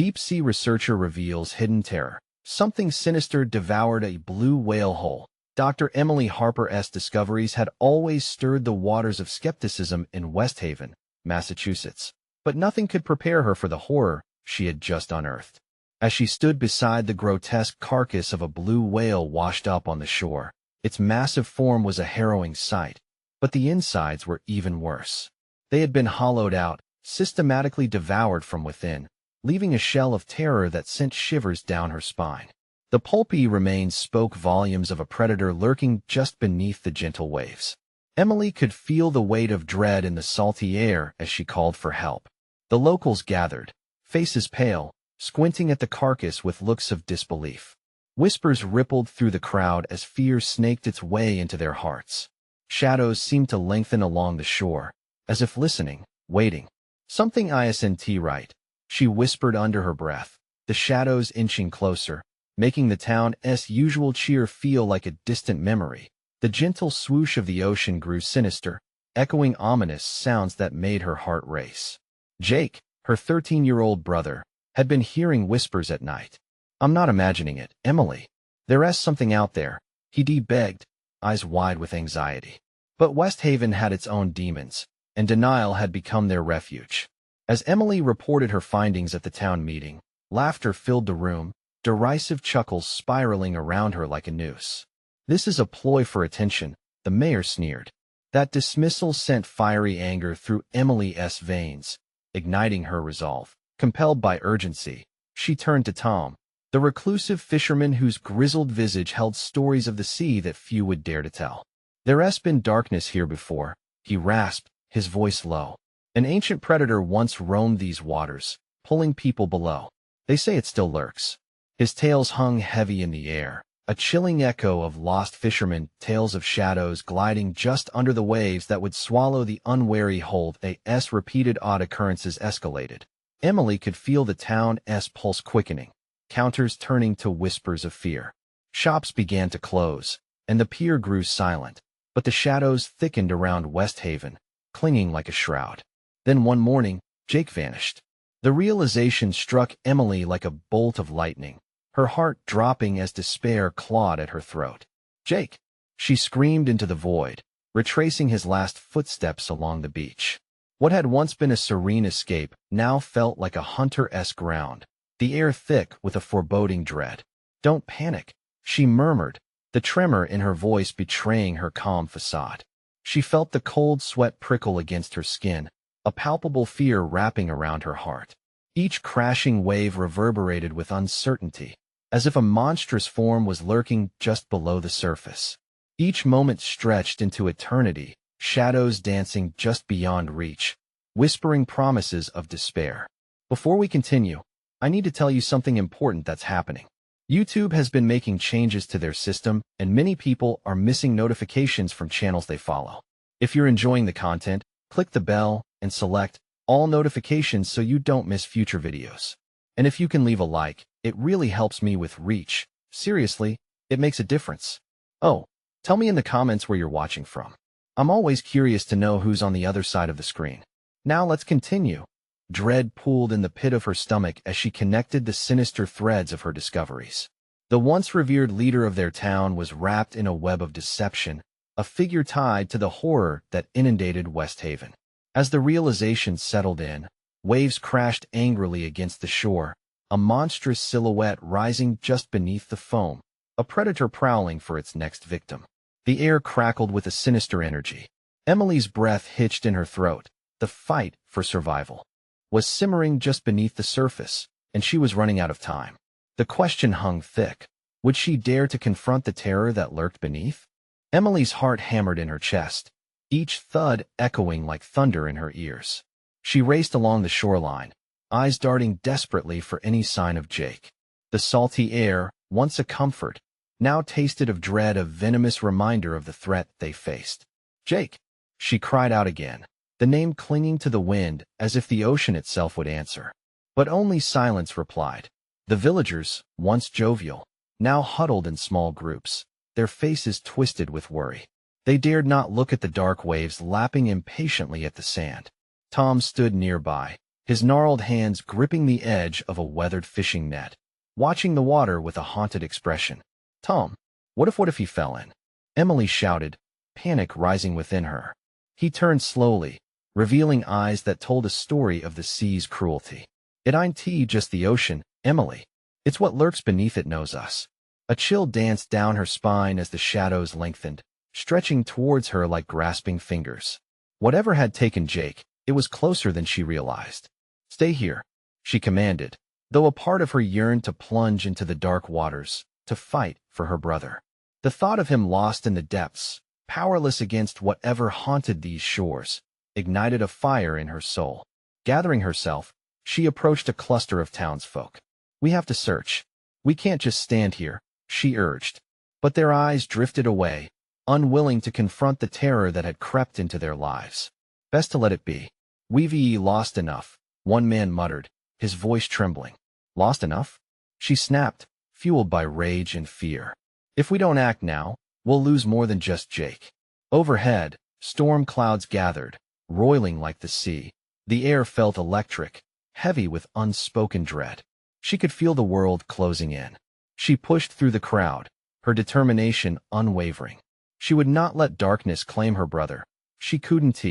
Deep-sea researcher reveals hidden terror. Something sinister devoured a blue whale hole. Dr. Emily Harper's discoveries had always stirred the waters of skepticism in West Haven, Massachusetts. But nothing could prepare her for the horror she had just unearthed. As she stood beside the grotesque carcass of a blue whale washed up on the shore, its massive form was a harrowing sight, but the insides were even worse. They had been hollowed out, systematically devoured from within, leaving a shell of terror that sent shivers down her spine. The pulpy remains spoke volumes of a predator lurking just beneath the gentle waves. Emily could feel the weight of dread in the salty air as she called for help. The locals gathered, faces pale, squinting at the carcass with looks of disbelief. Whispers rippled through the crowd as fear snaked its way into their hearts. Shadows seemed to lengthen along the shore, as if listening, waiting. "Something isn't right," she whispered under her breath, the shadows inching closer, making the town's usual cheer feel like a distant memory. The gentle swoosh of the ocean grew sinister, echoing ominous sounds that made her heart race. Jake, her 13-year-old brother, had been hearing whispers at night. "I'm not imagining it, Emily. There's something out there," he begged, eyes wide with anxiety. But West Haven had its own demons, and denial had become their refuge. As Emily reported her findings at the town meeting, laughter filled the room, derisive chuckles spiraling around her like a noose. "This is a ploy for attention," the mayor sneered. That dismissal sent fiery anger through Emily's veins, igniting her resolve. Compelled by urgency, she turned to Tom, the reclusive fisherman whose grizzled visage held stories of the sea that few would dare to tell. "There's been darkness here before," he rasped, his voice low. "An ancient predator once roamed these waters, pulling people below. They say it still lurks." His tales hung heavy in the air, a chilling echo of lost fishermen, tales of shadows gliding just under the waves that would swallow the unwary whole. As repeated odd occurrences escalated, Emily could feel the town's pulse quickening, counters turning to whispers of fear. Shops began to close, and the pier grew silent, but the shadows thickened around West Haven, clinging like a shroud. Then one morning, Jake vanished. The realization struck Emily like a bolt of lightning, her heart dropping as despair clawed at her throat. "Jake!" she screamed into the void, retracing his last footsteps along the beach. What had once been a serene escape now felt like a hunter-esque ground, the air thick with a foreboding dread. "Don't panic," she murmured, the tremor in her voice betraying her calm facade. She felt the cold sweat prickle against her skin, a palpable fear wrapping around her heart. Each crashing wave reverberated with uncertainty, as if a monstrous form was lurking just below the surface. Each moment stretched into eternity, shadows dancing just beyond reach, whispering promises of despair. Before we continue, I need to tell you something important that's happening. YouTube has been making changes to their system, and many people are missing notifications from channels they follow. If you're enjoying the content, click the bell and select all notifications so you don't miss future videos. And if you can leave a like, it really helps me with reach. Seriously, it makes a difference. Oh, tell me in the comments where you're watching from. I'm always curious to know who's on the other side of the screen. Now let's continue. Dread pooled in the pit of her stomach as she connected the sinister threads of her discoveries. The once revered leader of their town was wrapped in a web of deception, a figure tied to the horror that inundated West Haven. As the realization settled in, waves crashed angrily against the shore, a monstrous silhouette rising just beneath the foam, a predator prowling for its next victim. The air crackled with a sinister energy. Emily's breath hitched in her throat. The fight for survival was simmering just beneath the surface, and she was running out of time. The question hung thick. Would she dare to confront the terror that lurked beneath? Emily's heart hammered in her chest, each thud echoing like thunder in her ears. She raced along the shoreline, eyes darting desperately for any sign of Jake. The salty air, once a comfort, now tasted of dread, a venomous reminder of the threat they faced. "Jake!" she cried out again, the name clinging to the wind as if the ocean itself would answer. But only silence replied. The villagers, once jovial, now huddled in small groups, their faces twisted with worry. They dared not look at the dark waves lapping impatiently at the sand. Tom stood nearby, his gnarled hands gripping the edge of a weathered fishing net, watching the water with a haunted expression. "Tom, what if he fell in?" Emily shouted, panic rising within her. He turned slowly, revealing eyes that told a story of the sea's cruelty. "It ain't just the ocean, Emily. It's what lurks beneath it knows us." A chill danced down her spine as the shadows lengthened, stretching towards her like grasping fingers. Whatever had taken Jake, it was closer than she realized. "Stay here," she commanded, though a part of her yearned to plunge into the dark waters, to fight for her brother. The thought of him lost in the depths, powerless against whatever haunted these shores, ignited a fire in her soul. Gathering herself, she approached a cluster of townsfolk. "We have to search. We can't just stand here," she urged. But their eyes drifted away, unwilling to confront the terror that had crept into their lives. "Best to let it be. We've lost enough," one man muttered, his voice trembling. "Lost enough?" she snapped, fueled by rage and fear. "If we don't act now, we'll lose more than just Jake." Overhead, storm clouds gathered, roiling like the sea. The air felt electric, heavy with unspoken dread. She could feel the world closing in. She pushed through the crowd, her determination unwavering. She would not let darkness claim her brother. She couldn't.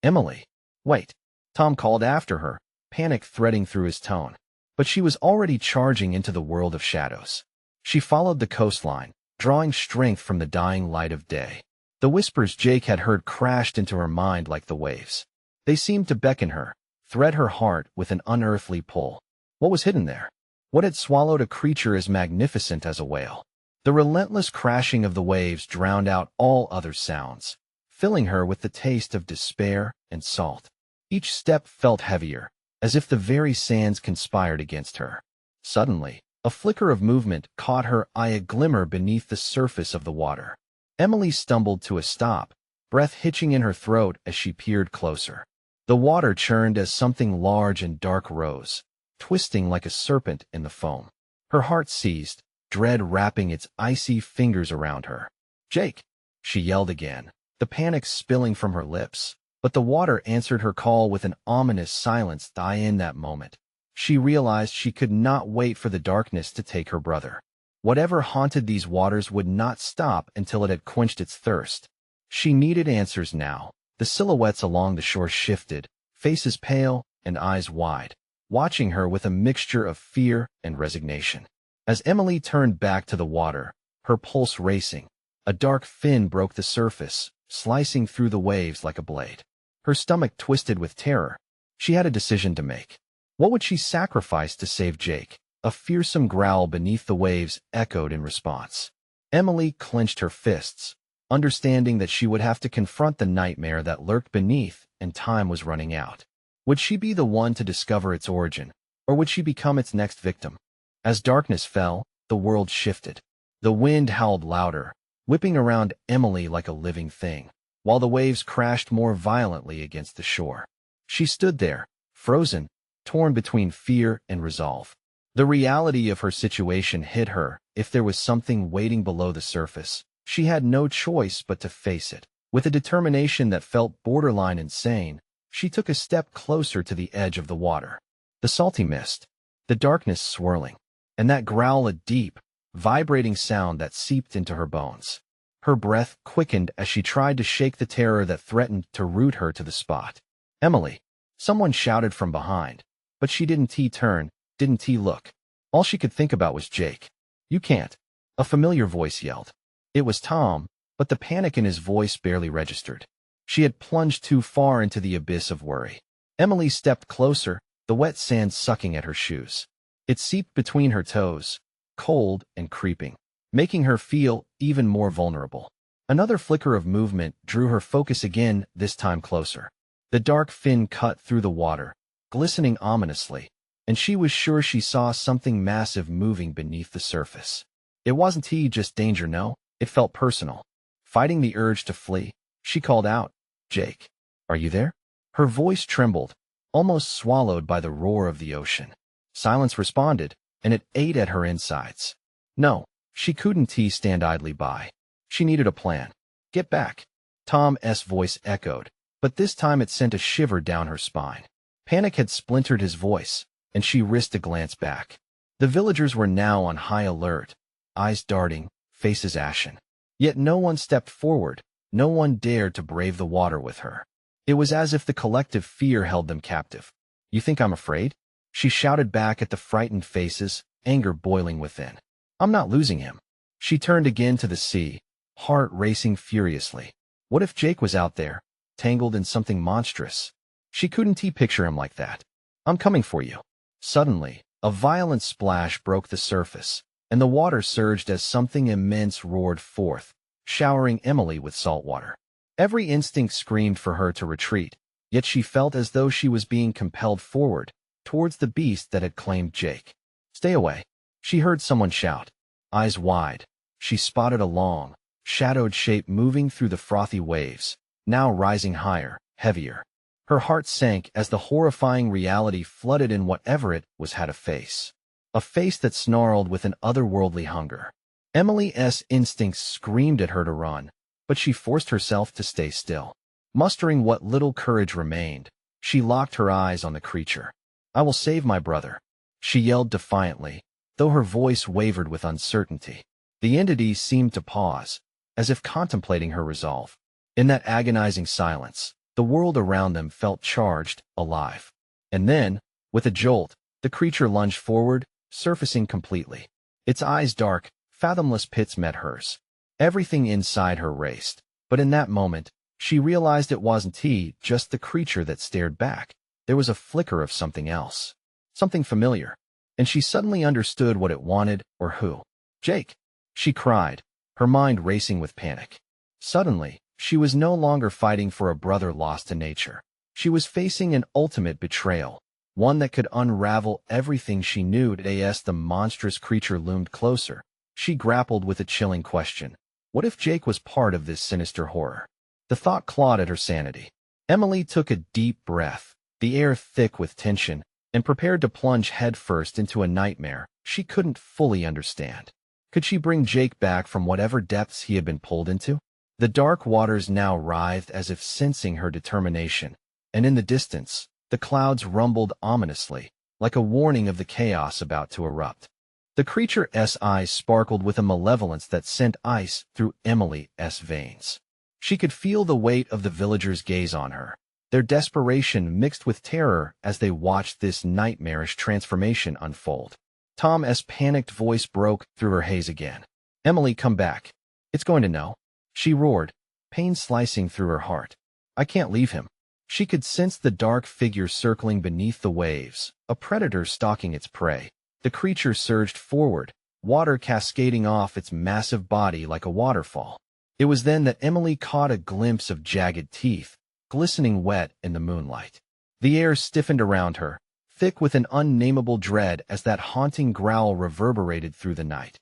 "Emily, wait," Tom called after her, panic threading through his tone. But she was already charging into the world of shadows. She followed the coastline, drawing strength from the dying light of day. The whispers Jake had heard crashed into her mind like the waves. They seemed to beckon her, thread her heart with an unearthly pull. What was hidden there? What had swallowed a creature as magnificent as a whale? The relentless crashing of the waves drowned out all other sounds, filling her with the taste of despair and salt. Each step felt heavier, as if the very sands conspired against her. Suddenly, a flicker of movement caught her eye, a glimmer beneath the surface of the water. Emily stumbled to a stop, breath hitching in her throat as she peered closer. The water churned as something large and dark rose, twisting like a serpent in the foam. Her heart seized, dread wrapping its icy fingers around her. "Jake!" she yelled again, the panic spilling from her lips. But the water answered her call with an ominous silence. In that moment, she realized she could not wait for the darkness to take her brother. Whatever haunted these waters would not stop until it had quenched its thirst. She needed answers now. The silhouettes along the shore shifted, faces pale and eyes wide, watching her with a mixture of fear and resignation. As Emily turned back to the water, her pulse racing, a dark fin broke the surface, slicing through the waves like a blade. Her stomach twisted with terror. She had a decision to make. What would she sacrifice to save Jake? A fearsome growl beneath the waves echoed in response. Emily clenched her fists, understanding that she would have to confront the nightmare that lurked beneath, and time was running out. Would she be the one to discover its origin, or would she become its next victim? As darkness fell, the world shifted. The wind howled louder, whipping around Emily like a living thing, while the waves crashed more violently against the shore. She stood there, frozen, torn between fear and resolve. The reality of her situation hit her. If there was something waiting below the surface, she had no choice but to face it. With a determination that felt borderline insane, she took a step closer to the edge of the water. The salty mist, the darkness swirling, and that growl, a deep, vibrating sound that seeped into her bones. Her breath quickened as she tried to shake the terror that threatened to root her to the spot. "Emily!" Someone shouted from behind, but she didn't turn, didn't look. All she could think about was Jake. "You can't," a familiar voice yelled. It was Tom, but the panic in his voice barely registered. She had plunged too far into the abyss of worry. Emily stepped closer, the wet sand sucking at her shoes. It seeped between her toes, cold and creeping, making her feel even more vulnerable. Another flicker of movement drew her focus again, this time closer. The dark fin cut through the water, glistening ominously, and she was sure she saw something massive moving beneath the surface. It wasn't just danger, no, it felt personal. Fighting the urge to flee, she called out, "Jake, are you there?" Her voice trembled, almost swallowed by the roar of the ocean. Silence responded, and it ate at her insides. No, she couldn't stand idly by. She needed a plan. "Get back," Tom's voice echoed, but this time it sent a shiver down her spine. Panic had splintered his voice, and she risked a glance back. The villagers were now on high alert, eyes darting, faces ashen. Yet no one stepped forward, no one dared to brave the water with her. It was as if the collective fear held them captive. "You think I'm afraid?" she shouted back at the frightened faces, anger boiling within. "I'm not losing him." She turned again to the sea, heart racing furiously. What if Jake was out there, tangled in something monstrous? She couldn't picture him like that. "I'm coming for you." Suddenly, a violent splash broke the surface, and the water surged as something immense roared forth, showering Emily with salt water. Every instinct screamed for her to retreat, yet she felt as though she was being compelled forward, towards the beast that had claimed Jake. "Stay away," she heard someone shout. Eyes wide, she spotted a long, shadowed shape moving through the frothy waves, now rising higher, heavier. Her heart sank as the horrifying reality flooded in whatever it was had a face. A face that snarled with an otherworldly hunger. Emily's instincts screamed at her to run, but she forced herself to stay still. Mustering what little courage remained, she locked her eyes on the creature. "I will save my brother," she yelled defiantly, though her voice wavered with uncertainty. The entity seemed to pause, as if contemplating her resolve. In that agonizing silence, the world around them felt charged, alive. And then, with a jolt, the creature lunged forward, surfacing completely. Its eyes dark, fathomless pits met hers. Everything inside her raced, but in that moment, she realized it wasn't just the creature that stared back. There was a flicker of something else. Something familiar. And she suddenly understood what it wanted, or who. "Jake!" she cried, her mind racing with panic. Suddenly, she was no longer fighting for a brother lost to nature. She was facing an ultimate betrayal, one that could unravel everything she knew. As the monstrous creature loomed closer, she grappled with a chilling question. What if Jake was part of this sinister horror? The thought clawed at her sanity. Emily took a deep breath, the air thick with tension, and prepared to plunge headfirst into a nightmare she couldn't fully understand. Could she bring Jake back from whatever depths he had been pulled into? The dark waters now writhed as if sensing her determination, and in the distance, the clouds rumbled ominously, like a warning of the chaos about to erupt. The creature's eyes sparkled with a malevolence that sent ice through Emily's veins. She could feel the weight of the villagers' gaze on her, their desperation mixed with terror as they watched this nightmarish transformation unfold. Tom's panicked voice broke through her haze again. "Emily, come back. It's going to know," she roared, pain slicing through her heart. "I can't leave him." She could sense the dark figure circling beneath the waves, a predator stalking its prey. The creature surged forward, water cascading off its massive body like a waterfall. It was then that Emily caught a glimpse of jagged teeth, glistening wet in the moonlight. The air stiffened around her, thick with an unnameable dread as that haunting growl reverberated through the night.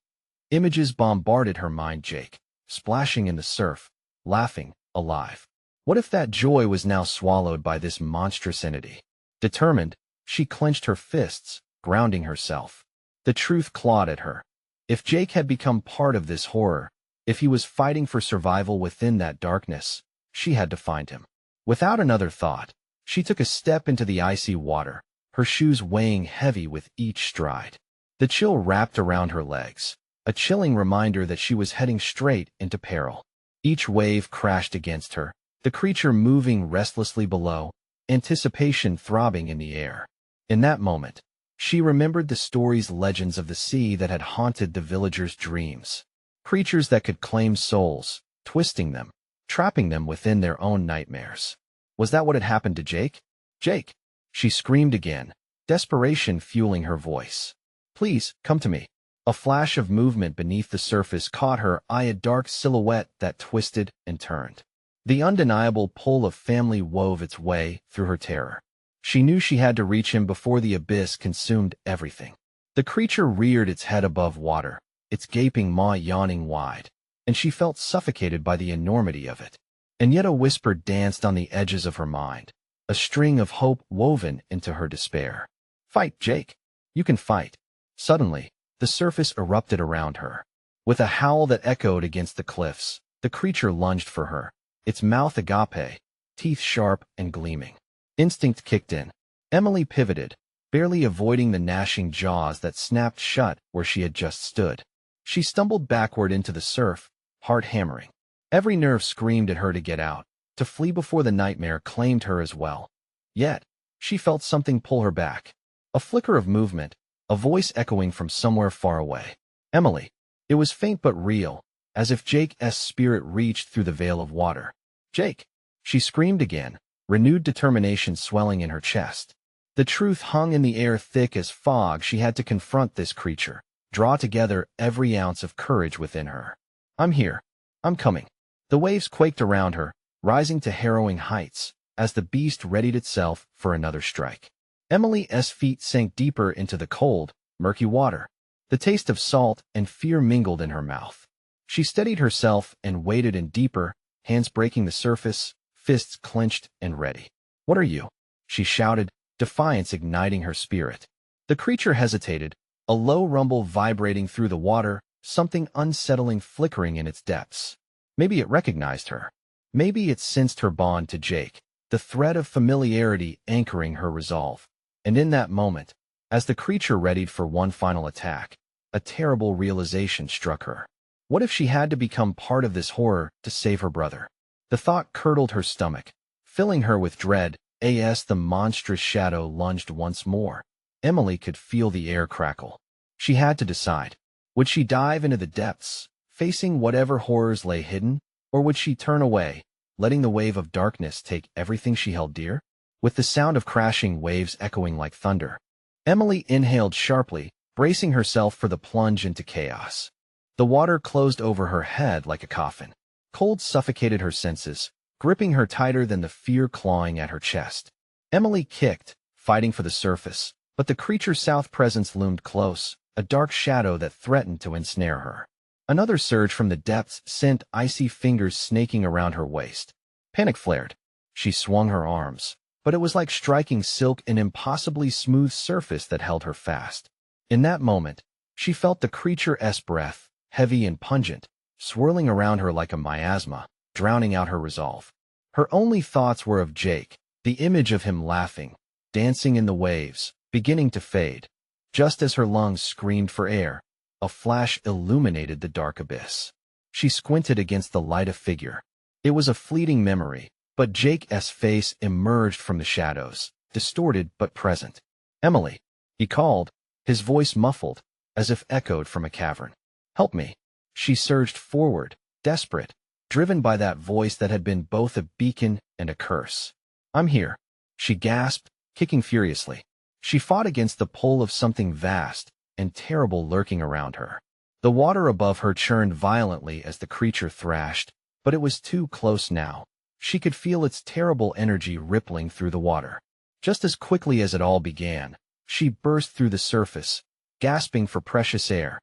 Images bombarded her mind. Jake, splashing in the surf, laughing, alive. What if that joy was now swallowed by this monstrous entity? Determined, she clenched her fists, grounding herself. The truth clawed at her. If Jake had become part of this horror, if he was fighting for survival within that darkness, she had to find him. Without another thought, she took a step into the icy water, her shoes weighing heavy with each stride. The chill wrapped around her legs, a chilling reminder that she was heading straight into peril. Each wave crashed against her, the creature moving restlessly below, anticipation throbbing in the air. In that moment, she remembered the stories, legends of the sea that had haunted the villagers' dreams. Creatures that could claim souls, twisting them, trapping them within their own nightmares. Was that what had happened to Jake? "Jake!" she screamed again, desperation fueling her voice. "Please, come to me." A flash of movement beneath the surface caught her eye, a dark silhouette that twisted and turned. The undeniable pull of family wove its way through her terror. She knew she had to reach him before the abyss consumed everything. The creature reared its head above water, its gaping maw yawning wide, and she felt suffocated by the enormity of it. And yet a whisper danced on the edges of her mind, a string of hope woven into her despair. "Fight, Jake. You can fight." Suddenly, the surface erupted around her. With a howl that echoed against the cliffs, the creature lunged for her, its mouth agape, teeth sharp and gleaming. Instinct kicked in. Emily pivoted, barely avoiding the gnashing jaws that snapped shut where she had just stood. She stumbled backward into the surf, heart hammering. Every nerve screamed at her to get out, to flee before the nightmare claimed her as well. Yet, she felt something pull her back. A flicker of movement, a voice echoing from somewhere far away. Emily. It was faint but real, as if Jake's spirit reached through the veil of water. Jake! She screamed again, renewed determination swelling in her chest. The truth hung in the air thick as fog. She had to confront this creature, draw together every ounce of courage within her. I'm here. I'm coming. The waves quaked around her, rising to harrowing heights, as the beast readied itself for another strike. Emily's feet sank deeper into the cold, murky water. The taste of salt and fear mingled in her mouth. She steadied herself and waded in deeper, hands breaking the surface, fists clenched and ready. What are you? She shouted, defiance igniting her spirit. The creature hesitated, a low rumble vibrating through the water, something unsettling flickering in its depths. Maybe it recognized her. Maybe it sensed her bond to Jake, the thread of familiarity anchoring her resolve. And in that moment, as the creature readied for one final attack, a terrible realization struck her. What if she had to become part of this horror to save her brother? The thought curdled her stomach, filling her with dread. As the monstrous shadow lunged once more, Emily could feel the air crackle. She had to decide. Would she dive into the depths, facing whatever horrors lay hidden, or would she turn away, letting the wave of darkness take everything she held dear? With the sound of crashing waves echoing like thunder, Emily inhaled sharply, bracing herself for the plunge into chaos. The water closed over her head like a coffin. Cold suffocated her senses, gripping her tighter than the fear clawing at her chest. Emily kicked, fighting for the surface, but the creature's south presence loomed close, a dark shadow that threatened to ensnare her. Another surge from the depths sent icy fingers snaking around her waist. Panic flared. She swung her arms, but it was like striking silk, an impossibly smooth surface that held her fast. In that moment, she felt the creature's breath, heavy and pungent, swirling around her like a miasma, drowning out her resolve. Her only thoughts were of Jake, the image of him laughing, dancing in the waves, beginning to fade. Just as her lungs screamed for air, a flash illuminated the dark abyss. She squinted against the light of figure. It was a fleeting memory, but Jake's face emerged from the shadows, distorted but present. Emily, he called, his voice muffled, as if echoed from a cavern. Help me. She surged forward, desperate, driven by that voice that had been both a beacon and a curse. I'm here, she gasped, kicking furiously. She fought against the pull of something vast and terrible lurking around her. The water above her churned violently as the creature thrashed, but it was too close now. She could feel its terrible energy rippling through the water. Just as quickly as it all began, she burst through the surface, gasping for precious air.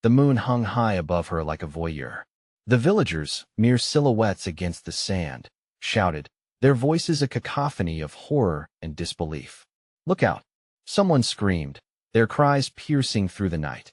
The moon hung high above her like a voyeur. The villagers, mere silhouettes against the sand, shouted, their voices a cacophony of horror and disbelief. Look out! Someone screamed, their cries piercing through the night.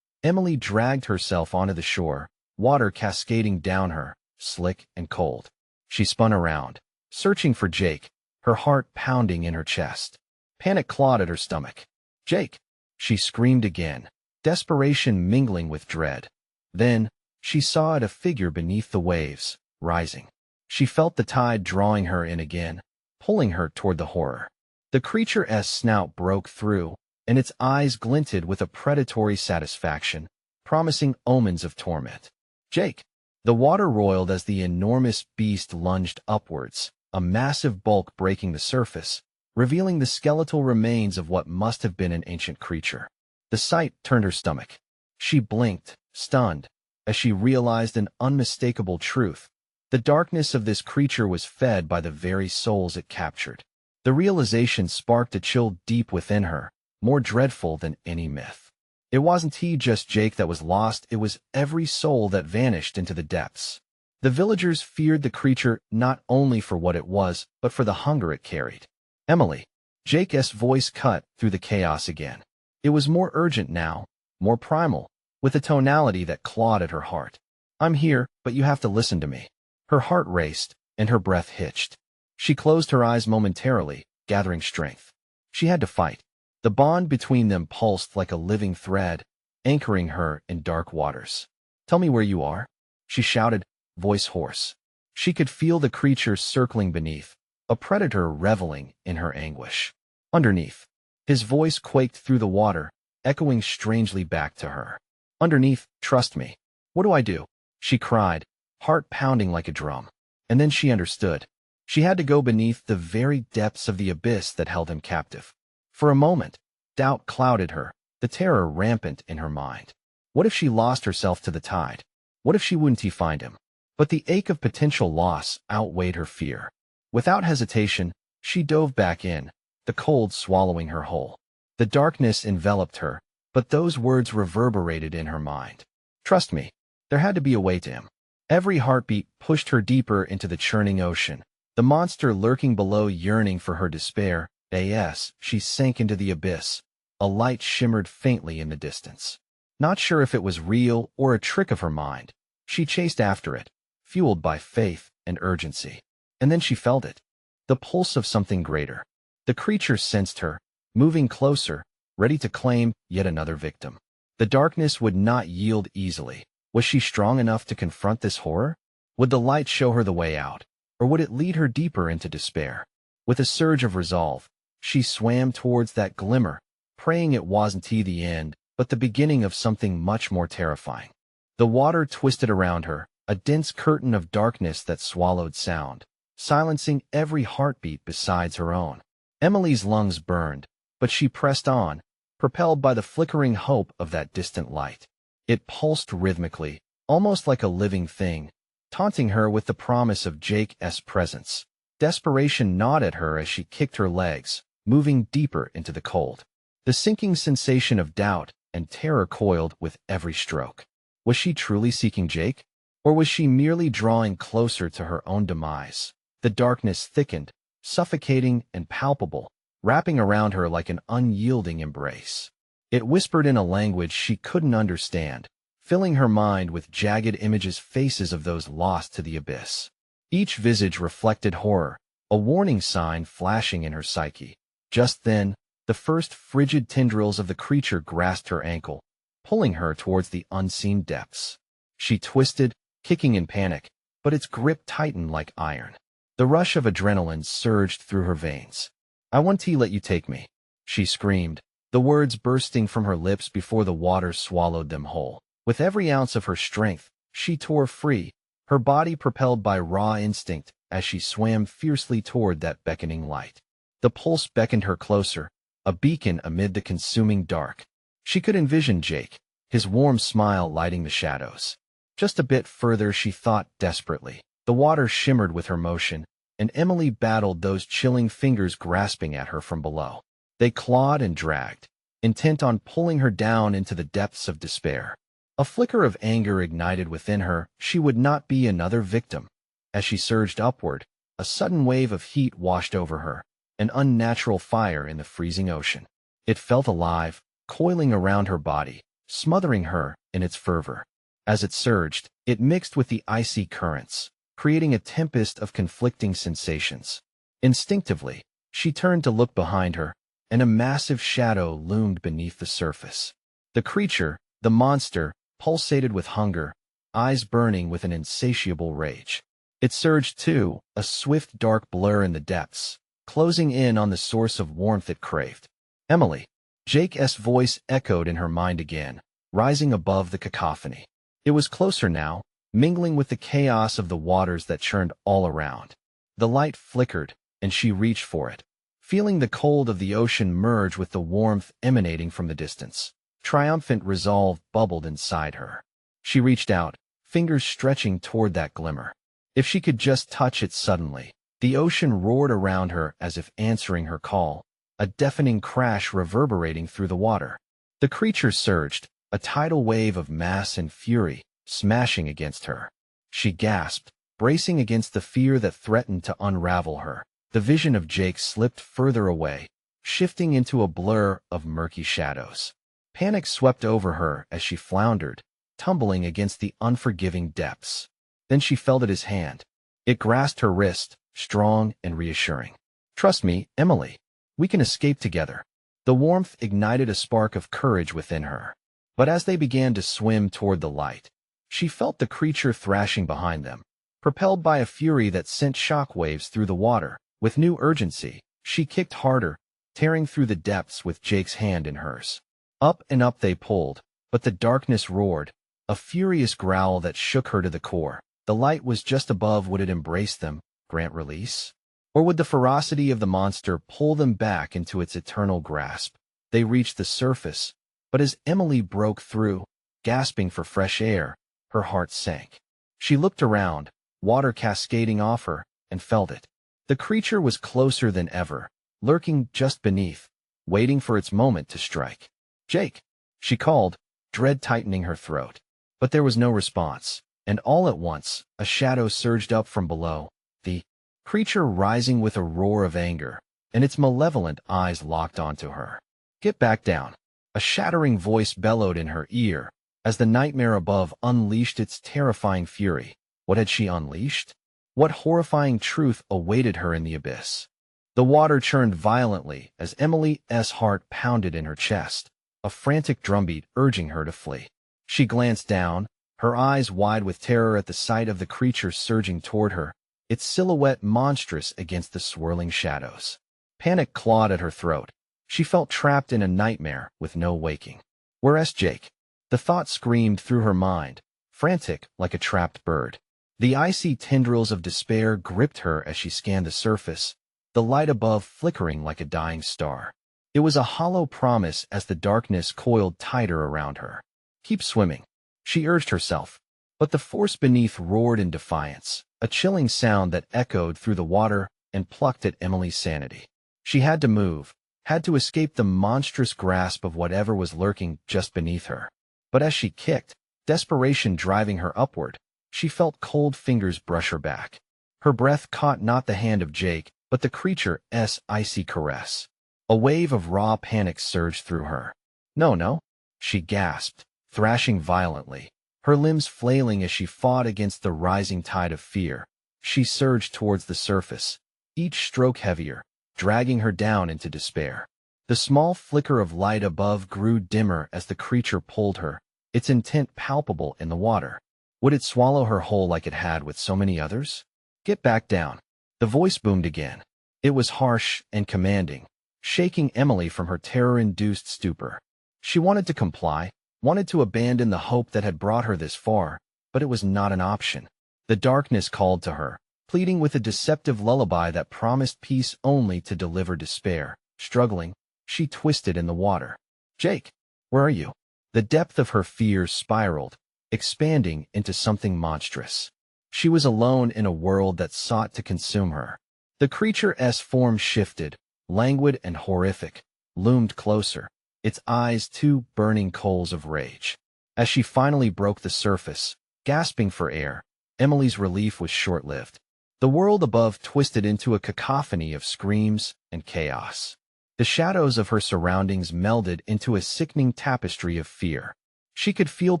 Emily dragged herself onto the shore, water cascading down her, slick and cold. She spun around, searching for Jake, her heart pounding in her chest. Panic clawed at her stomach. Jake! She screamed again, desperation mingling with dread. Then, she saw a figure beneath the waves, rising. She felt the tide drawing her in again, pulling her toward the horror. The creature's snout broke through, and its eyes glinted with a predatory satisfaction, promising omens of torment. Jake! The water roiled as the enormous beast lunged upwards, a massive bulk breaking the surface, revealing the skeletal remains of what must have been an ancient creature. The sight turned her stomach. She blinked, stunned, as she realized an unmistakable truth. The darkness of this creature was fed by the very souls it captured. The realization sparked a chill deep within her, more dreadful than any myth. It wasn't just Jake that was lost, it was every soul that vanished into the depths. The villagers feared the creature not only for what it was, but for the hunger it carried. Emily. Jake's voice cut through the chaos again. It was more urgent now, more primal, with a tonality that clawed at her heart. I'm here, but you have to listen to me. Her heart raced, and her breath hitched. She closed her eyes momentarily, gathering strength. She had to fight. The bond between them pulsed like a living thread, anchoring her in dark waters. "Tell me where you are," she shouted, voice hoarse. She could feel the creature circling beneath, a predator reveling in her anguish. Underneath. His voice quaked through the water, echoing strangely back to her. "Underneath, trust me." "What do I do?" she cried, heart pounding like a drum. And then she understood. She had to go beneath the very depths of the abyss that held him captive. For a moment, doubt clouded her, the terror rampant in her mind. What if she lost herself to the tide? What if she wouldn't find him? But the ache of potential loss outweighed her fear. Without hesitation, she dove back in, the cold swallowing her whole. The darkness enveloped her, but those words reverberated in her mind. Trust me, there had to be a way to him. Every heartbeat pushed her deeper into the churning ocean, the monster lurking below yearning for her despair. As she sank into the abyss, a light shimmered faintly in the distance. Not sure if it was real or a trick of her mind, she chased after it, fueled by faith and urgency. And then she felt it, the pulse of something greater. The creature sensed her, moving closer, ready to claim yet another victim. The darkness would not yield easily. Was she strong enough to confront this horror? Would the light show her the way out, or would it lead her deeper into despair? With a surge of resolve, she swam towards that glimmer, praying it wasn't the end, but the beginning of something much more terrifying. The water twisted around her, a dense curtain of darkness that swallowed sound, silencing every heartbeat besides her own. Emily's lungs burned, but she pressed on, propelled by the flickering hope of that distant light. It pulsed rhythmically, almost like a living thing, taunting her with the promise of Jake's presence. Desperation gnawed at her as she kicked her legs, moving deeper into the cold. The sinking sensation of doubt and terror coiled with every stroke. Was she truly seeking Jake? Or was she merely drawing closer to her own demise? The darkness thickened, suffocating and palpable, wrapping around her like an unyielding embrace. It whispered in a language she couldn't understand, filling her mind with jagged faces of those lost to the abyss. Each visage reflected horror, a warning sign flashing in her psyche. Just then, the first frigid tendrils of the creature grasped her ankle, pulling her towards the unseen depths. She twisted, kicking in panic, but its grip tightened like iron. The rush of adrenaline surged through her veins. "I want to let you take me," she screamed, the words bursting from her lips before the water swallowed them whole. With every ounce of her strength, she tore free, her body propelled by raw instinct as she swam fiercely toward that beckoning light. The pulse beckoned her closer, a beacon amid the consuming dark. She could envision Jake, his warm smile lighting the shadows. Just a bit further, she thought desperately. The water shimmered with her motion, and Emily battled those chilling fingers grasping at her from below. They clawed and dragged, intent on pulling her down into the depths of despair. A flicker of anger ignited within her. She would not be another victim. As she surged upward, a sudden wave of heat washed over her, an unnatural fire in the freezing ocean. It felt alive, coiling around her body, smothering her in its fervor. As it surged, it mixed with the icy currents, creating a tempest of conflicting sensations. Instinctively, she turned to look behind her, and a massive shadow loomed beneath the surface. The creature, the monster, pulsated with hunger, eyes burning with an insatiable rage. It surged too, a swift dark blur in the depths, closing in on the source of warmth it craved. "Emily." Jake's voice echoed in her mind again, rising above the cacophony. It was closer now, mingling with the chaos of the waters that churned all around. The light flickered, and she reached for it, feeling the cold of the ocean merge with the warmth emanating from the distance. Triumphant resolve bubbled inside her. She reached out, fingers stretching toward that glimmer. If she could just touch it suddenly. The ocean roared around her as if answering her call, a deafening crash reverberating through the water. The creature surged, a tidal wave of mass and fury, smashing against her. She gasped, bracing against the fear that threatened to unravel her. The vision of Jake slipped further away, shifting into a blur of murky shadows. Panic swept over her as she floundered, tumbling against the unforgiving depths. Then she felt at his hand. It grasped her wrist, strong and reassuring. "Trust me, Emily. We can escape together." The warmth ignited a spark of courage within her. But as they began to swim toward the light, she felt the creature thrashing behind them. Propelled by a fury that sent shockwaves through the water, with new urgency, she kicked harder, tearing through the depths with Jake's hand in hers. Up and up they pulled, but the darkness roared, a furious growl that shook her to the core. The light was just above. Would it embrace them, grant release? Or would the ferocity of the monster pull them back into its eternal grasp? They reached the surface, but as Emily broke through, gasping for fresh air, her heart sank. She looked around, water cascading off her, and felt it. The creature was closer than ever, lurking just beneath, waiting for its moment to strike. "Jake," she called, dread tightening her throat. But there was no response, and all at once, a shadow surged up from below, the creature rising with a roar of anger, and its malevolent eyes locked onto her. "Get back down," a shattering voice bellowed in her ear, as the nightmare above unleashed its terrifying fury. What had she unleashed? What horrifying truth awaited her in the abyss? The water churned violently as Emily's heart pounded in her chest, a frantic drumbeat urging her to flee. She glanced down, her eyes wide with terror at the sight of the creature surging toward her, its silhouette monstrous against the swirling shadows. Panic clawed at her throat. She felt trapped in a nightmare with no waking. "Where's Jake?" The thought screamed through her mind, frantic like a trapped bird. The icy tendrils of despair gripped her as she scanned the surface, the light above flickering like a dying star. It was a hollow promise as the darkness coiled tighter around her. "Keep swimming," she urged herself, but the force beneath roared in defiance, a chilling sound that echoed through the water and plucked at Emily's sanity. She had to move, had to escape the monstrous grasp of whatever was lurking just beneath her. But as she kicked, desperation driving her upward, she felt cold fingers brush her back. Her breath caught not the hand of Jake, but the creature's icy caress. A wave of raw panic surged through her. No, she gasped, thrashing violently, her limbs flailing as she fought against the rising tide of fear. She surged towards the surface, each stroke heavier, dragging her down into despair. The small flicker of light above grew dimmer as the creature pulled her, its intent palpable in the water. Would it swallow her whole like it had with so many others? "Get back down." The voice boomed again. It was harsh and commanding, shaking Emily from her terror-induced stupor. She wanted to comply, wanted to abandon the hope that had brought her this far, but it was not an option. The darkness called to her, pleading with a deceptive lullaby that promised peace only to deliver despair. Struggling, she twisted in the water. "Jake, where are you?" The depth of her fears spiraled, expanding into something monstrous. She was alone in a world that sought to consume her. The creature's form shifted, languid and horrific, loomed closer, its eyes two burning coals of rage. As she finally broke the surface, gasping for air, Emily's relief was short-lived. The world above twisted into a cacophony of screams and chaos. The shadows of her surroundings melded into a sickening tapestry of fear. She could feel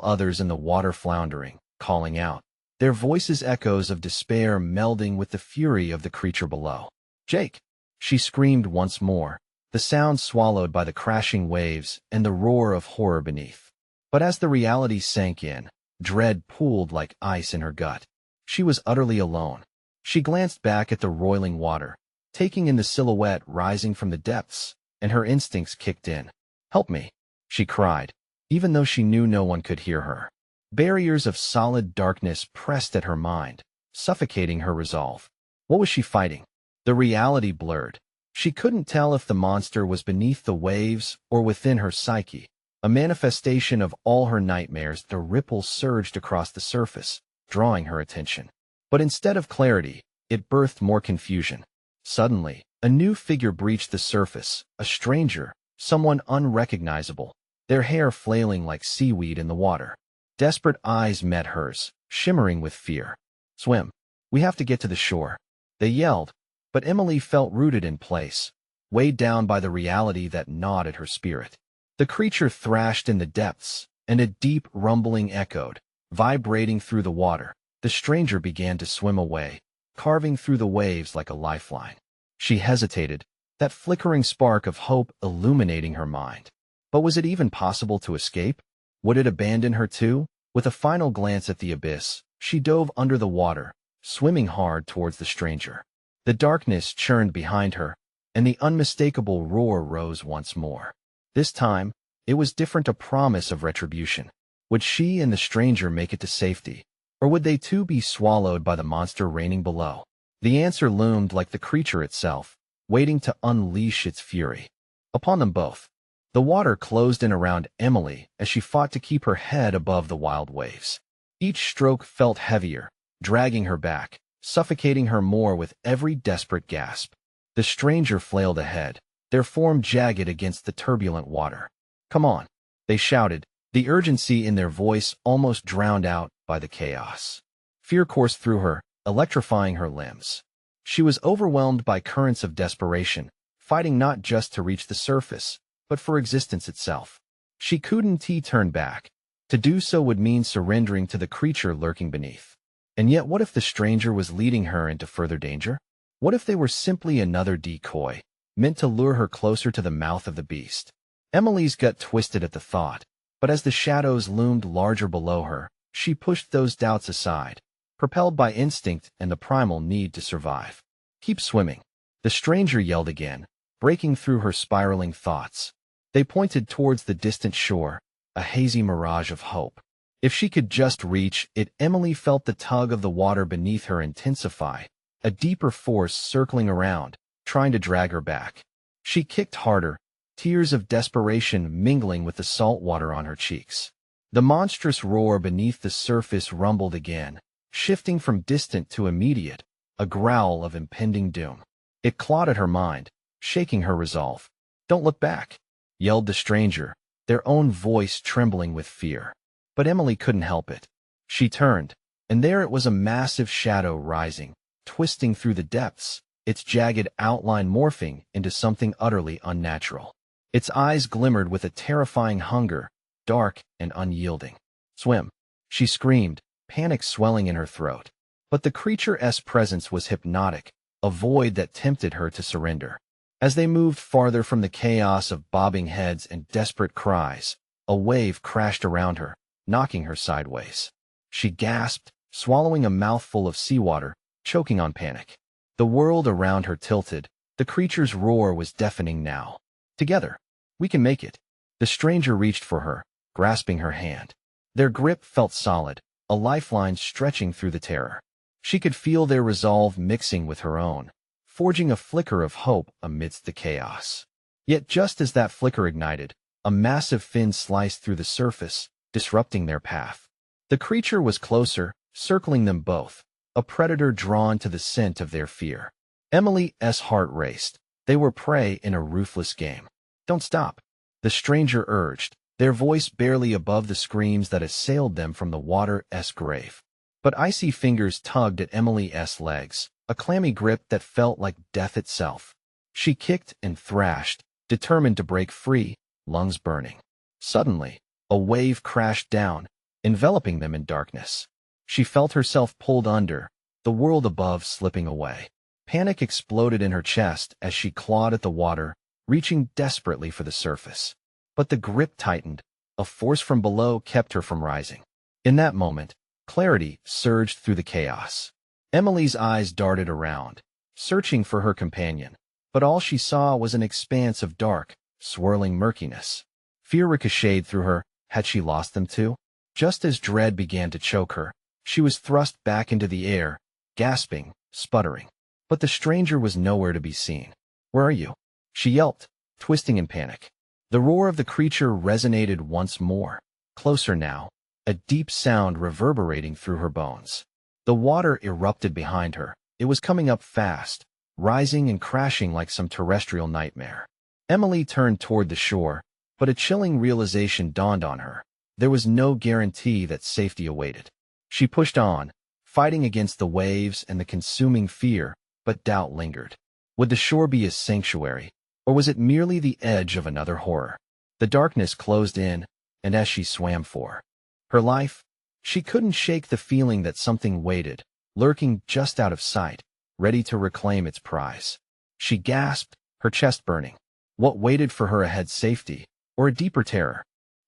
others in the water floundering, calling out, their voices echoes of despair melding with the fury of the creature below. "Jake!" She screamed once more, the sound swallowed by the crashing waves and the roar of horror beneath. But as the reality sank in, dread pooled like ice in her gut. She was utterly alone. She glanced back at the roiling water, taking in the silhouette rising from the depths, and her instincts kicked in. "Help me," she cried, even though she knew no one could hear her. Barriers of solid darkness pressed at her mind, suffocating her resolve. What was she fighting? The reality blurred. She couldn't tell if the monster was beneath the waves or within her psyche, a manifestation of all her nightmares. The ripple surged across the surface, drawing her attention. But instead of clarity, it birthed more confusion. Suddenly, a new figure breached the surface, a stranger, someone unrecognizable, their hair flailing like seaweed in the water. Desperate eyes met hers, shimmering with fear. "Swim. We have to get to the shore," they yelled, but Emily felt rooted in place, weighed down by the reality that gnawed at her spirit. The creature thrashed in the depths, and a deep rumbling echoed, vibrating through the water. The stranger began to swim away, carving through the waves like a lifeline. She hesitated, that flickering spark of hope illuminating her mind. But was it even possible to escape? Would it abandon her too? With a final glance at the abyss, she dove under the water, swimming hard towards the stranger. The darkness churned behind her, and the unmistakable roar rose once more. This time, it was different, a promise of retribution. Would she and the stranger make it to safety, or would they too be swallowed by the monster reigning below? The answer loomed like the creature itself, waiting to unleash its fury. Upon them both, the water closed in around Emily as she fought to keep her head above the wild waves. Each stroke felt heavier, dragging her back, suffocating her more with every desperate gasp. The stranger flailed ahead, their form jagged against the turbulent water. "Come on," they shouted, the urgency in their voice almost drowned out by the chaos. Fear coursed through her, electrifying her limbs. She was overwhelmed by currents of desperation, fighting not just to reach the surface, but for existence itself. She couldn't turn back. To do so would mean surrendering to the creature lurking beneath. And yet what if the stranger was leading her into further danger? What if they were simply another decoy, meant to lure her closer to the mouth of the beast? Emily's gut twisted at the thought, but as the shadows loomed larger below her, she pushed those doubts aside, propelled by instinct and the primal need to survive. "Keep swimming," the stranger yelled again, breaking through her spiraling thoughts. They pointed towards the distant shore, a hazy mirage of hope. If she could just reach it, Emily felt the tug of the water beneath her intensify, a deeper force circling around, trying to drag her back. She kicked harder, tears of desperation mingling with the salt water on her cheeks. The monstrous roar beneath the surface rumbled again, shifting from distant to immediate, a growl of impending doom. It clawed at her mind, shaking her resolve. "Don't look back," yelled the stranger, their own voice trembling with fear. But Emily couldn't help it. She turned, and there it was, a massive shadow rising, twisting through the depths, its jagged outline morphing into something utterly unnatural. Its eyes glimmered with a terrifying hunger, dark and unyielding. "Swim," she screamed, panic swelling in her throat. But the creature's presence was hypnotic, a void that tempted her to surrender. As they moved farther from the chaos of bobbing heads and desperate cries, a wave crashed around her, knocking her sideways. She gasped, swallowing a mouthful of seawater, choking on panic. The world around her tilted. The creature's roar was deafening now. "Together, we can make it." The stranger reached for her, grasping her hand. Their grip felt solid, a lifeline stretching through the terror. She could feel their resolve mixing with her own, forging a flicker of hope amidst the chaos. Yet just as that flicker ignited, a massive fin sliced through the surface, disrupting their path. The creature was closer, circling them both, a predator drawn to the scent of their fear. Emily's heart raced. They were prey in a ruthless game. "Don't stop," the stranger urged, their voice barely above the screams that assailed them from the water's grave. But icy fingers tugged at Emily's legs, a clammy grip that felt like death itself. She kicked and thrashed, determined to break free, lungs burning. Suddenly, a wave crashed down, enveloping them in darkness. She felt herself pulled under, the world above slipping away. Panic exploded in her chest as she clawed at the water, reaching desperately for the surface. But the grip tightened. A force from below kept her from rising. In that moment, clarity surged through the chaos. Emily's eyes darted around, searching for her companion, but all she saw was an expanse of dark, swirling murkiness. Fear ricocheted through her. Had she lost them too? Just as dread began to choke her, she was thrust back into the air, gasping, sputtering. But the stranger was nowhere to be seen. "Where are you?" she yelped, twisting in panic. The roar of the creature resonated once more, closer now, a deep sound reverberating through her bones. The water erupted behind her. It was coming up fast, rising and crashing like some terrestrial nightmare. Emily turned toward the shore, but a chilling realization dawned on her. There was no guarantee that safety awaited. She pushed on, fighting against the waves and the consuming fear, but doubt lingered. Would the shore be a sanctuary, or was it merely the edge of another horror? The darkness closed in, and as she swam for her life, she couldn't shake the feeling that something waited, lurking just out of sight, ready to reclaim its prize. She gasped, her chest burning. What waited for her ahead, safety, or a deeper terror?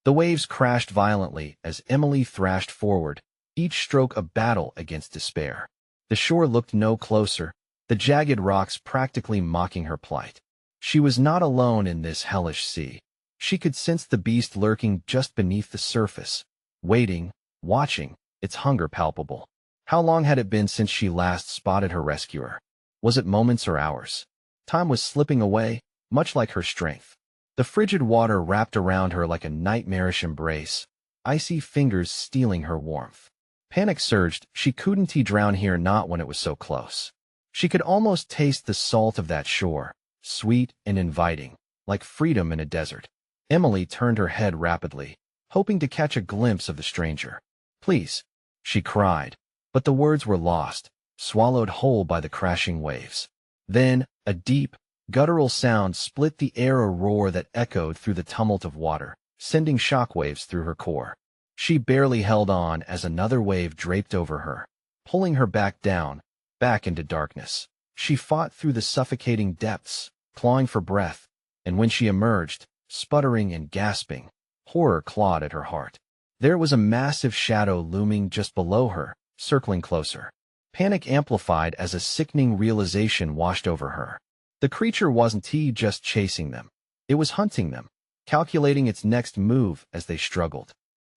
The waves crashed violently as Emily thrashed forward, each stroke a battle against despair. The shore looked no closer, the jagged rocks practically mocking her plight. She was not alone in this hellish sea. She could sense the beast lurking just beneath the surface, waiting, watching, its hunger palpable. How long had it been since she last spotted her rescuer? Was it moments or hours? Time was slipping away, much like her strength. The frigid water wrapped around her like a nightmarish embrace, icy fingers stealing her warmth. Panic surged. She couldn't drown here, not when it was so close. She could almost taste the salt of that shore, sweet and inviting, like freedom in a desert. Emily turned her head rapidly, hoping to catch a glimpse of the stranger. "Please," she cried, but the words were lost, swallowed whole by the crashing waves. Then, a deep, guttural sound split the air, a roar that echoed through the tumult of water, sending shockwaves through her core. She barely held on as another wave draped over her, pulling her back down, back into darkness. She fought through the suffocating depths, clawing for breath, and when she emerged, sputtering and gasping, horror clawed at her heart. There was a massive shadow looming just below her, circling closer. Panic amplified as a sickening realization washed over her. The creature wasn't just chasing them. It was hunting them, calculating its next move as they struggled.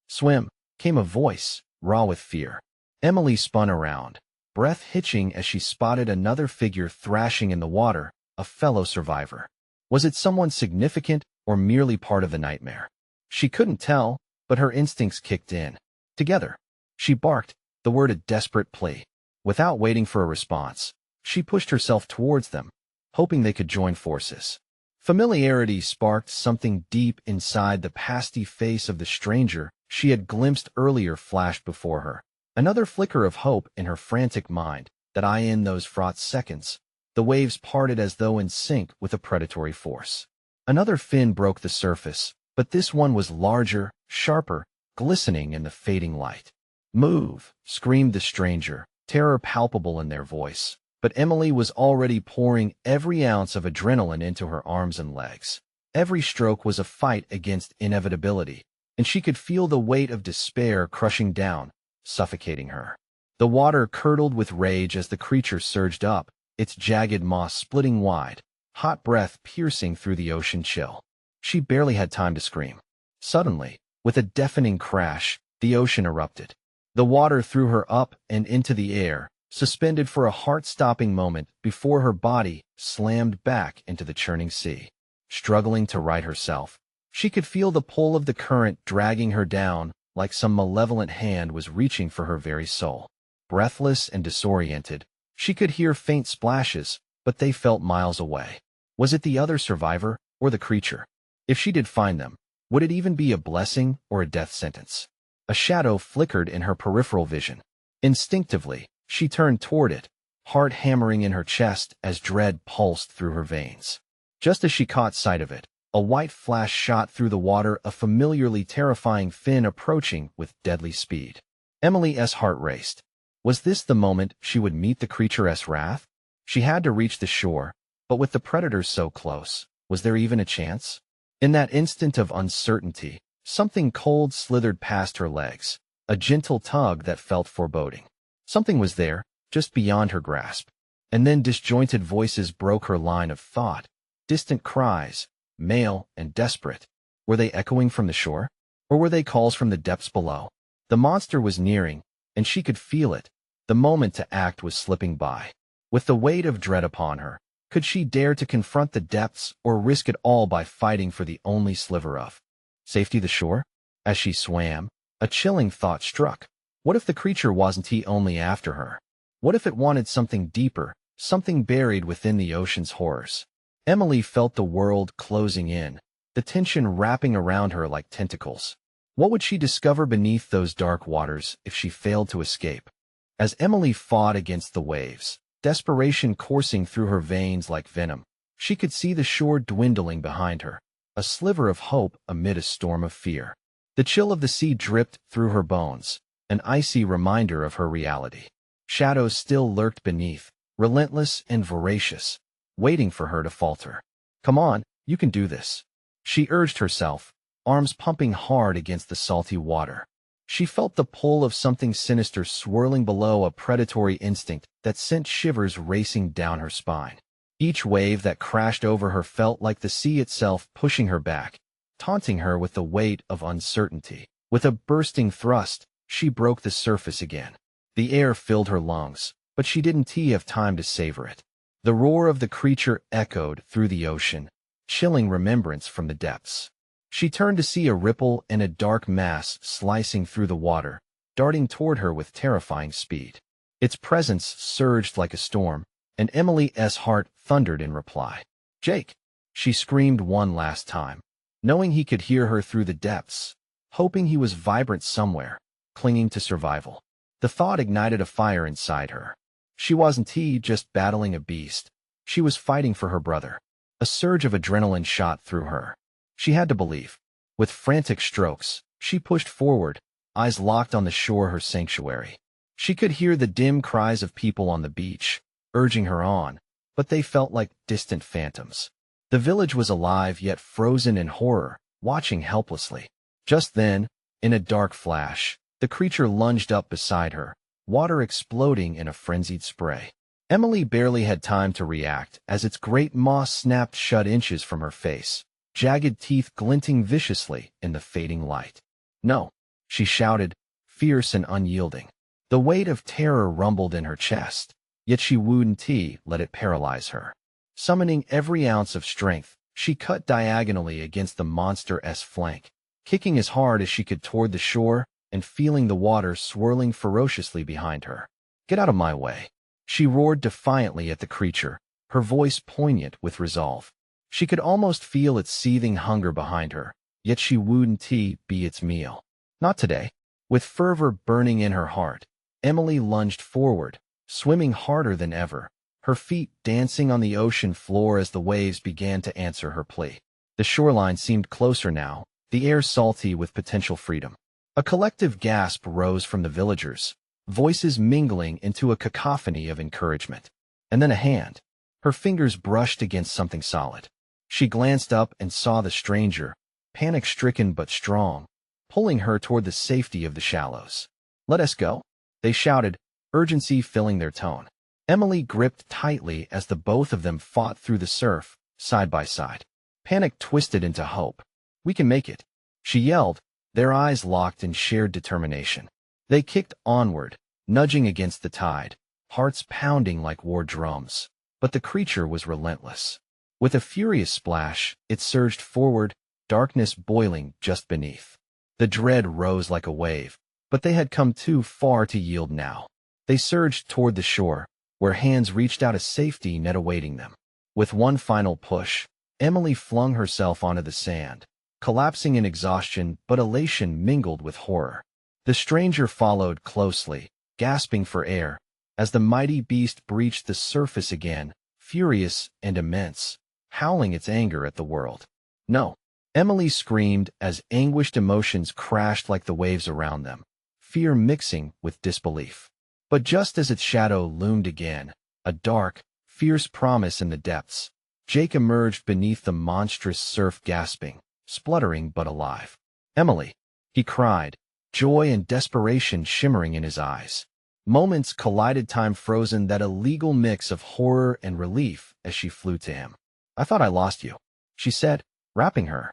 "Swim," came a voice, raw with fear. Emily spun around, breath hitching as she spotted another figure thrashing in the water, a fellow survivor. Was it someone significant or merely part of the nightmare? She couldn't tell, but her instincts kicked in. "Together," she barked, the word a desperate plea. Without waiting for a response, she pushed herself towards them, hoping they could join forces. Familiarity sparked something deep inside. The pasty face of the stranger she had glimpsed earlier flashed before her. Another flicker of hope in her frantic mind, that in those fraught seconds, the waves parted as though in sync with a predatory force. Another fin broke the surface, but this one was larger, sharper, glistening in the fading light. "Move!" screamed the stranger, terror palpable in their voice. But Emily was already pouring every ounce of adrenaline into her arms and legs. Every stroke was a fight against inevitability, and she could feel the weight of despair crushing down, suffocating her. The water curdled with rage as the creature surged up, its jagged maw splitting wide, hot breath piercing through the ocean chill. She barely had time to scream. Suddenly, with a deafening crash, the ocean erupted. The water threw her up and into the air, suspended for a heart-stopping moment before her body slammed back into the churning sea. Struggling to right herself, she could feel the pull of the current dragging her down, like some malevolent hand was reaching for her very soul. Breathless and disoriented, she could hear faint splashes, but they felt miles away. Was it the other survivor, or the creature? If she did find them, would it even be a blessing or a death sentence? A shadow flickered in her peripheral vision. Instinctively, she turned toward it, heart hammering in her chest as dread pulsed through her veins. Just as she caught sight of it, a white flash shot through the water, a familiarly terrifying fin approaching with deadly speed. Emily's heart raced. Was this the moment she would meet the creature's wrath? She had to reach the shore, but with the predators so close, was there even a chance? In that instant of uncertainty, something cold slithered past her legs, a gentle tug that felt foreboding. Something was there, just beyond her grasp. And then disjointed voices broke her line of thought. Distant cries, male and desperate. Were they echoing from the shore? Or were they calls from the depths below? The monster was nearing, and she could feel it. The moment to act was slipping by. With the weight of dread upon her, could she dare to confront the depths or risk it all by fighting for the only sliver of safety, the shore? As she swam, a chilling thought struck. What if the creature wasn't only after her? What if it wanted something deeper, something buried within the ocean's horrors? Emily felt the world closing in, the tension wrapping around her like tentacles. What would she discover beneath those dark waters if she failed to escape? As Emily fought against the waves, desperation coursing through her veins like venom, she could see the shore dwindling behind her, a sliver of hope amid a storm of fear. The chill of the sea dripped through her bones, an icy reminder of her reality. Shadows still lurked beneath, relentless and voracious, waiting for her to falter. Come on, you can do this. She urged herself, arms pumping hard against the salty water. She felt the pull of something sinister swirling below, a predatory instinct that sent shivers racing down her spine. Each wave that crashed over her felt like the sea itself pushing her back, taunting her with the weight of uncertainty. With a bursting thrust, she broke the surface again. The air filled her lungs, but she didn't have time to savor it. The roar of the creature echoed through the ocean, chilling remembrance from the depths. She turned to see a ripple and a dark mass slicing through the water, darting toward her with terrifying speed. Its presence surged like a storm, and Emily's heart thundered in reply. "Jake!" She screamed one last time, knowing he could hear her through the depths, hoping he was vibrant somewhere, clinging to survival. The thought ignited a fire inside her. She wasn't just battling a beast. She was fighting for her brother. A surge of adrenaline shot through her. She had to believe. With frantic strokes, she pushed forward, eyes locked on the shore, her sanctuary. She could hear the dim cries of people on the beach, urging her on, but they felt like distant phantoms. The village was alive yet frozen in horror, watching helplessly. Just then, in a dark flash, the creature lunged up beside her, water exploding in a frenzied spray. Emily barely had time to react as its great maw snapped shut inches from her face, jagged teeth glinting viciously in the fading light. "No," she shouted, fierce and unyielding. The weight of terror rumbled in her chest, yet she wouldn't let it paralyze her. Summoning every ounce of strength, she cut diagonally against the monster's flank, kicking as hard as she could toward the shore and feeling the water swirling ferociously behind her. "Get out of my way!" She roared defiantly at the creature, her voice poignant with resolve. She could almost feel its seething hunger behind her, yet she wouldn't be its meal. Not today. With fervor burning in her heart, Emily lunged forward, swimming harder than ever, her feet dancing on the ocean floor as the waves began to answer her plea. The shoreline seemed closer now, the air salty with potential freedom. A collective gasp rose from the villagers, voices mingling into a cacophony of encouragement. And then a hand. Her fingers brushed against something solid. She glanced up and saw the stranger, panic-stricken but strong, pulling her toward the safety of the shallows. "Let us go," they shouted, urgency filling their tone. Emily gripped tightly as the both of them fought through the surf, side by side. Panic twisted into hope. "We can make it," she yelled, their eyes locked in shared determination. They kicked onward, nudging against the tide, hearts pounding like war drums. But the creature was relentless. With a furious splash, it surged forward, darkness boiling just beneath. The dread rose like a wave, but they had come too far to yield now. They surged toward the shore, where hands reached out, a safety net awaiting them. With one final push, Emily flung herself onto the sand, collapsing in exhaustion, but elation mingled with horror. The stranger followed closely, gasping for air, as the mighty beast breached the surface again, furious and immense, howling its anger at the world. "No!" Emily screamed as anguished emotions crashed like the waves around them, fear mixing with disbelief. But just as its shadow loomed again, a dark, fierce promise in the depths, Jake emerged beneath the monstrous surf, gasping, spluttering but alive. "Emily!" he cried, joy and desperation shimmering in his eyes. Moments collided, time frozen, that illegal mix of horror and relief as she flew to him. "I thought I lost you," she said, wrapping her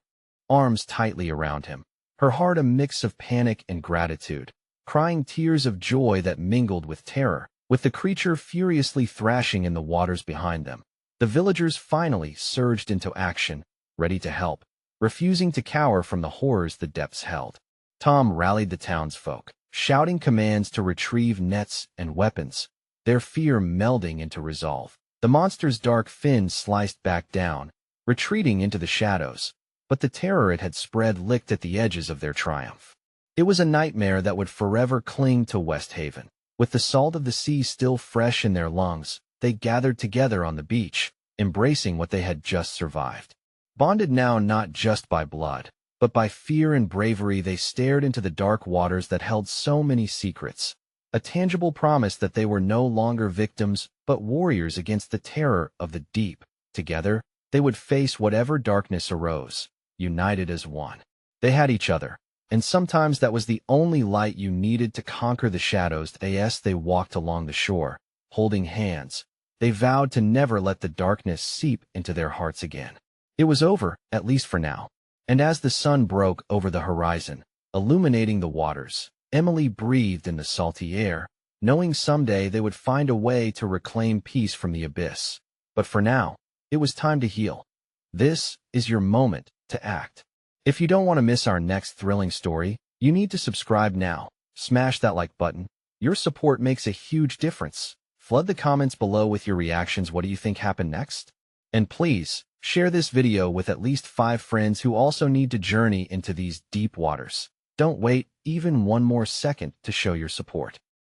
arms tightly around him, her heart a mix of panic and gratitude, crying tears of joy that mingled with terror. With the creature furiously thrashing in the waters behind them, the villagers finally surged into action, ready to help, refusing to cower from the horrors the depths held. Tom rallied the townsfolk, shouting commands to retrieve nets and weapons, their fear melding into resolve. The monster's dark fin sliced back down, retreating into the shadows, but the terror it had spread licked at the edges of their triumph. It was a nightmare that would forever cling to West Haven. With the salt of the sea still fresh in their lungs, they gathered together on the beach, embracing what they had just survived. Bonded now not just by blood, but by fear and bravery, they stared into the dark waters that held so many secrets, a tangible promise that they were no longer victims, but warriors against the terror of the deep. Together, They would face whatever darkness arose, united as one. They had each other, and sometimes that was the only light you needed to conquer the shadows. As they walked along the shore, holding hands, they vowed to never let the darkness seep into their hearts again. It was over, at least for now. And as the sun broke over the horizon, illuminating the waters, Emily breathed in the salty air, knowing someday they would find a way to reclaim peace from the abyss. But for now, it was time to heal. This is your moment to act. If you don't want to miss our next thrilling story, you need to subscribe now. Smash that like button. Your support makes a huge difference. Flood the comments below with your reactions. What do you think happened next? And please, share this video with at least 5 friends who also need to journey into these deep waters. Don't wait even one more second to show your support.